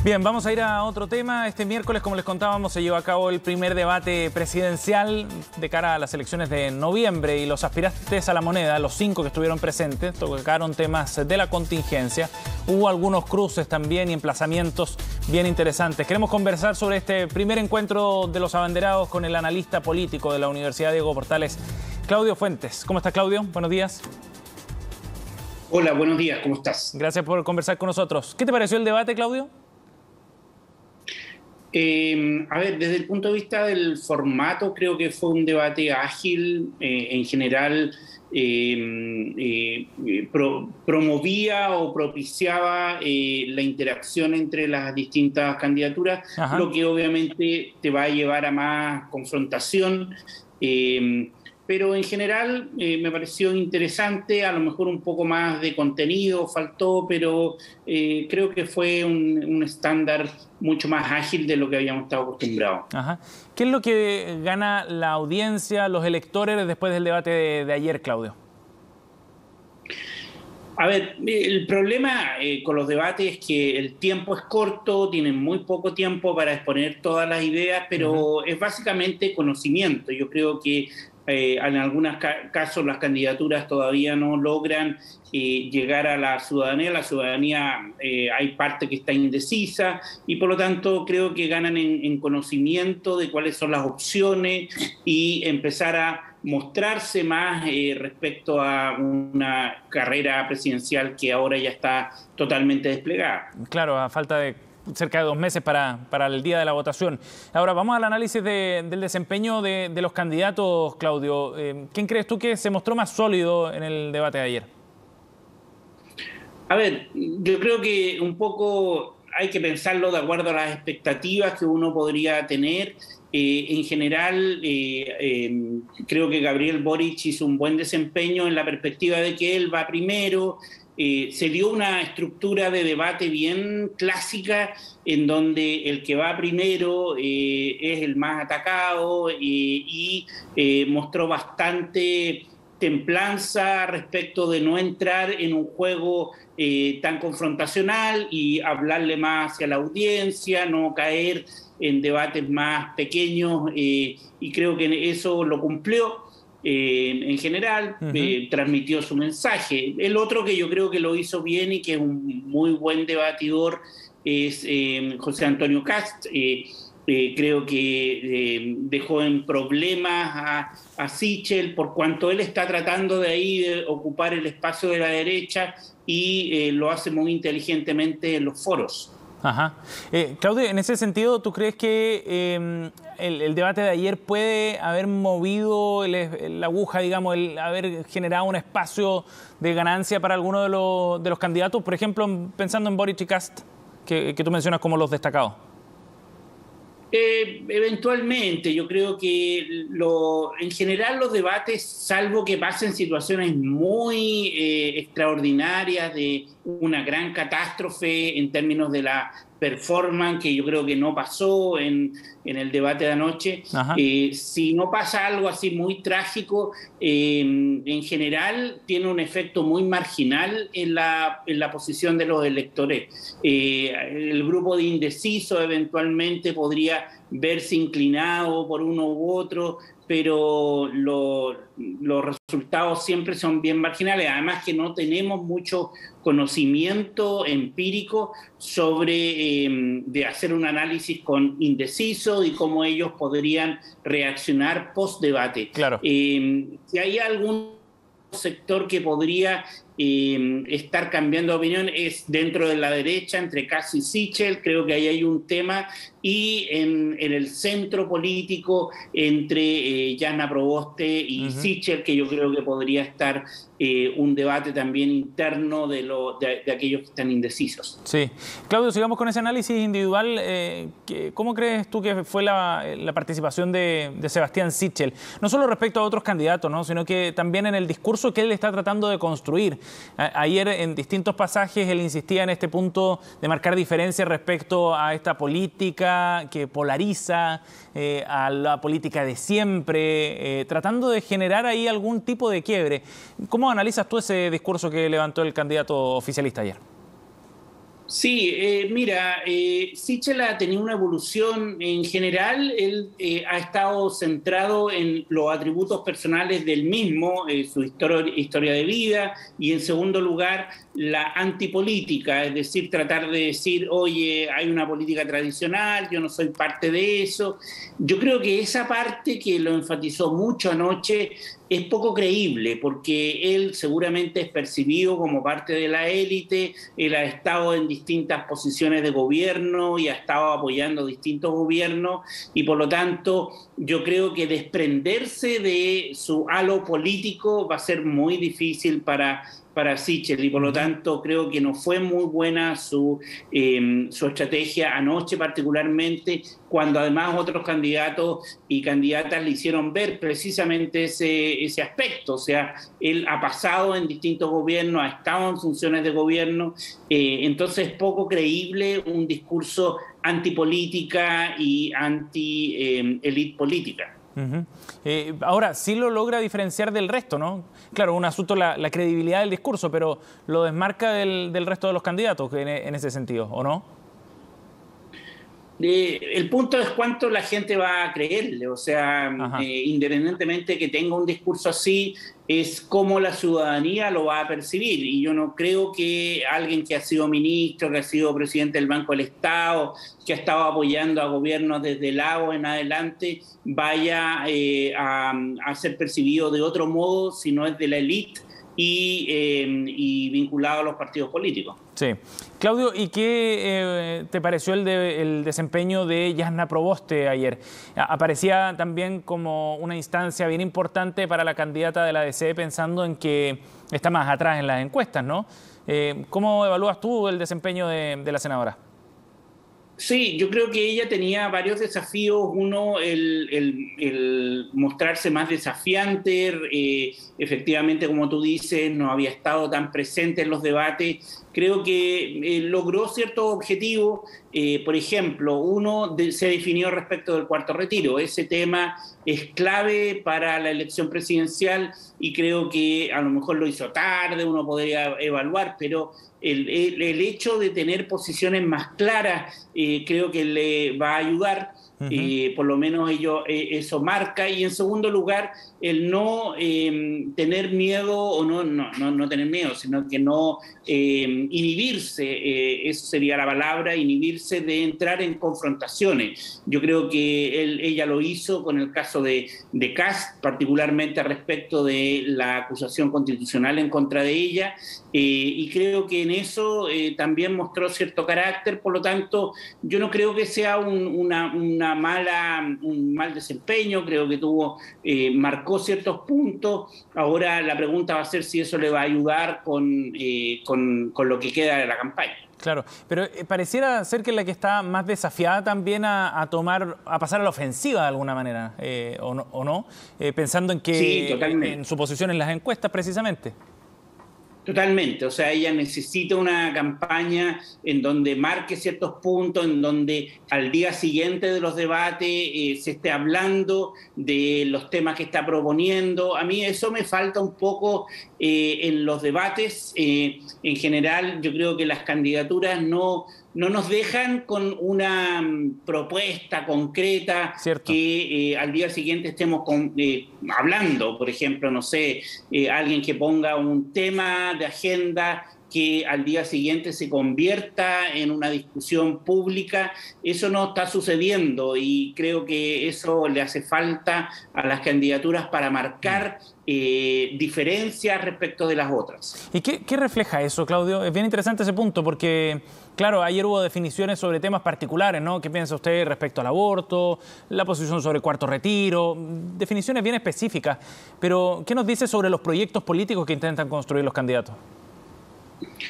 Bien, vamos a ir a otro tema. Este miércoles, como les contábamos, se llevó a cabo el primer debate presidencial de cara a las elecciones de noviembre y los aspirantes a la moneda, los 5 que estuvieron presentes, tocaron temas de la contingencia. Hubo algunos cruces también y emplazamientos bien interesantes. Queremos conversar sobre este primer encuentro de los abanderados con el analista político de la Universidad Diego Portales, Claudio Fuentes. ¿Cómo estás, Claudio? Buenos días. Hola, buenos días. ¿Cómo estás? Gracias por conversar con nosotros. ¿Qué te pareció el debate, Claudio? Desde el punto de vista del formato, creo que fue un debate ágil, en general promovía o propiciaba la interacción entre las distintas candidaturas, lo que obviamente te va a llevar a más confrontación. Pero en general me pareció interesante, a lo mejor un poco más de contenido faltó, pero creo que fue un estándar mucho más ágil de lo que habíamos estado acostumbrados. ¿Qué es lo que gana la audiencia, los electores, después del debate de ayer, Claudio? A ver, el problema con los debates es que el tiempo es corto, tienen muy poco tiempo para exponer todas las ideas, pero es básicamente conocimiento. Yo creo que en algunos casos las candidaturas todavía no logran llegar a la ciudadanía. La ciudadanía hay parte que está indecisa y por lo tanto creo que ganan en conocimiento de cuáles son las opciones y empezar a mostrarse más respecto a una carrera presidencial que ahora ya está totalmente desplegada. Claro, a falta de cerca de 2 meses para el día de la votación. Ahora, vamos al análisis del desempeño de los candidatos, Claudio. ¿Quién crees tú que se mostró más sólido en el debate de ayer? A ver, yo creo que un poco hay que pensarlo de acuerdo a las expectativas que uno podría tener. En general, creo que Gabriel Boric hizo un buen desempeño en la perspectiva de que él va primero. Se dio una estructura de debate bien clásica en donde el que va primero es el más atacado y mostró bastante templanza respecto de no entrar en un juego tan confrontacional y hablarle más hacia la audiencia, no caer en debates más pequeños y creo que eso lo cumplió. En general, transmitió su mensaje. El otro que yo creo que lo hizo bien y que es un muy buen debatidor es José Antonio Kast. Creo que dejó en problemas a Sichel por cuanto él está tratando de ahí de ocupar el espacio de la derecha y lo hace muy inteligentemente en los foros. Claudio, en ese sentido, ¿tú crees que el debate de ayer puede haber movido la aguja, digamos, el haber generado un espacio de ganancia para alguno de los candidatos? Por ejemplo, pensando en Boric y Kast, que tú mencionas como los destacados. Eventualmente, yo creo que en general los debates, salvo que pasen situaciones muy extraordinarias de una gran catástrofe en términos de la performance, que yo creo que no pasó en el debate de anoche, si no pasa algo así muy trágico, en general tiene un efecto muy marginal en la posición de los electores. El grupo de indecisos eventualmente podría verse inclinado por uno u otro, pero los resultados siempre son bien marginales. Además que no tenemos mucho conocimiento empírico sobre de hacer un análisis con indecisos y cómo ellos podrían reaccionar post-debate. Claro. Si hay algún sector que podría estar cambiando de opinión es dentro de la derecha, entre Kast y Sichel. Creo que ahí hay un tema, y en el centro político entre Jasna Proboste y Sichel, que yo creo que podría estar un debate también interno de aquellos que están indecisos. Sí. Claudio, sigamos con ese análisis individual. ¿Cómo crees tú que fue la participación de Sebastián Sichel? No solo respecto a otros candidatos, ¿no?, sino que también en el discurso que él está tratando de construir. Ayer en distintos pasajes él insistía en este punto de marcar diferencias respecto a esta política que polariza, a la política de siempre, tratando de generar ahí algún tipo de quiebre. ¿Cómo analizas tú ese discurso que levantó el candidato oficialista ayer? Sí, mira, Sichel ha tenido una evolución en general. Él ha estado centrado en los atributos personales del mismo, su historia de vida, y en segundo lugar, la antipolítica, es decir, tratar de decir, oye, hay una política tradicional, yo no soy parte de eso. Yo creo que esa parte que lo enfatizó mucho anoche es poco creíble, porque él seguramente es percibido como parte de la élite, él ha estado en distintas posiciones de gobierno y ha estado apoyando distintos gobiernos, y por lo tanto yo creo que desprenderse de su halo político va a ser muy difícil para Sichel, y por lo tanto creo que no fue muy buena su estrategia anoche, particularmente cuando además otros candidatos y candidatas le hicieron ver precisamente ese aspecto. O sea, él ha pasado en distintos gobiernos, ha estado en funciones de gobierno, entonces es poco creíble un discurso antipolítica y anti-elite política. Ahora, sí lo logra diferenciar del resto, ¿no? Claro, un asunto la credibilidad del discurso, pero lo desmarca del resto de los candidatos en ese sentido, ¿o no? El punto es cuánto la gente va a creerle, o sea, independientemente que tenga un discurso así, es cómo la ciudadanía lo va a percibir. Y yo no creo que alguien que ha sido ministro, que ha sido presidente del Banco del Estado, que ha estado apoyando a gobiernos desde Lagos en adelante, vaya a ser percibido de otro modo si no es de la élite y vinculado a los partidos políticos. Sí. Claudio, ¿y qué te pareció el desempeño de Jasna Proboste ayer? Aparecía también como una instancia bien importante para la candidata de la DC, pensando en que está más atrás en las encuestas, ¿no? ¿Cómo evalúas tú el desempeño de la senadora? Sí, yo creo que ella tenía varios desafíos. Uno, el mostrarse más desafiante. Efectivamente, como tú dices, no había estado tan presente en los debates. Creo que logró ciertos objetivos. Por ejemplo, uno se definió respecto del cuarto retiro. Ese tema es clave para la elección presidencial y creo que a lo mejor lo hizo tarde, uno podría evaluar, pero el hecho de tener posiciones más claras creo que le va a ayudar. Por lo menos eso marca. Y en segundo lugar, el no tener miedo, o no tener miedo, sino que no inhibirse, eso sería la palabra, inhibirse de entrar en confrontaciones. Yo creo que ella lo hizo con el caso de Kast, particularmente respecto de la acusación constitucional en contra de ella, y creo que en eso también mostró cierto carácter. Por lo tanto, yo no creo que sea un mal desempeño. Creo que marcó ciertos puntos. Ahora la pregunta va a ser si eso le va a ayudar con lo que queda de la campaña. Claro, pero pareciera ser que es la que está más desafiada también a pasar a la ofensiva de alguna manera, ¿o no? Pensando en que Sí, totalmente. en su posición en las encuestas precisamente. Totalmente, o sea, ella necesita una campaña en donde marque ciertos puntos, en donde al día siguiente de los debates se esté hablando de los temas que está proponiendo. A mí eso me falta un poco en los debates. En general, yo creo que las candidaturas no nos dejan con una propuesta concreta. Cierto. Que al día siguiente estemos hablando, por ejemplo, no sé, alguien que ponga un tema de agenda que al día siguiente se convierta en una discusión pública. Eso no está sucediendo y creo que eso le hace falta a las candidaturas para marcar diferencias respecto de las otras. ¿Y qué refleja eso, Claudio? Es bien interesante ese punto porque, claro, ayer hubo definiciones sobre temas particulares, ¿no? ¿Qué piensa usted respecto al aborto, la posición sobre el cuarto retiro? Definiciones bien específicas, pero ¿qué nos dice sobre los proyectos políticos que intentan construir los candidatos?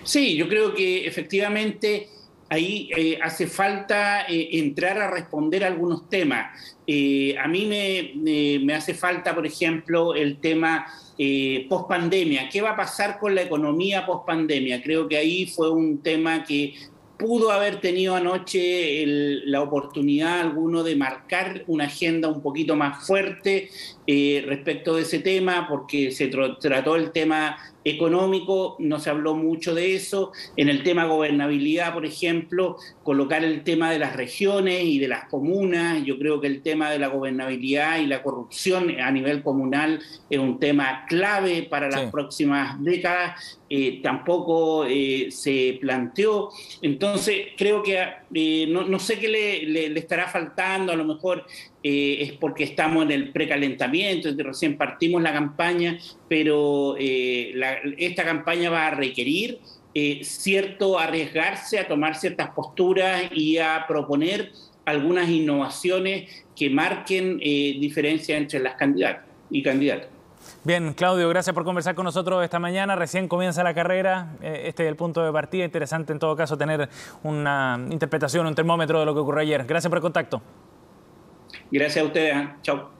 Sí, yo creo que efectivamente ahí hace falta entrar a responder algunos temas. A mí me hace falta, por ejemplo, el tema post-pandemia. ¿Qué va a pasar con la economía post-pandemia? Creo que ahí fue un tema que pudo haber tenido anoche la oportunidad alguno de marcar una agenda un poquito más fuerte respecto de ese tema, porque se trató el tema económico no se habló mucho de eso. En el tema gobernabilidad, por ejemplo, colocar el tema de las regiones y de las comunas. Yo creo que el tema de la gobernabilidad y la corrupción a nivel comunal es un tema clave para las próximas décadas. Tampoco se planteó. Entonces creo que no sé qué le estará faltando. A lo mejor es porque estamos en el precalentamiento, recién partimos la campaña, pero esta campaña va a requerir cierto arriesgarse a tomar ciertas posturas y a proponer algunas innovaciones que marquen diferencias entre las candidatas y candidatos. Bien, Claudio, gracias por conversar con nosotros esta mañana. Recién comienza la carrera, este es el punto de partida. Interesante en todo caso tener una interpretación, un termómetro de lo que ocurrió ayer. Gracias por el contacto. Gracias a ustedes. Chao.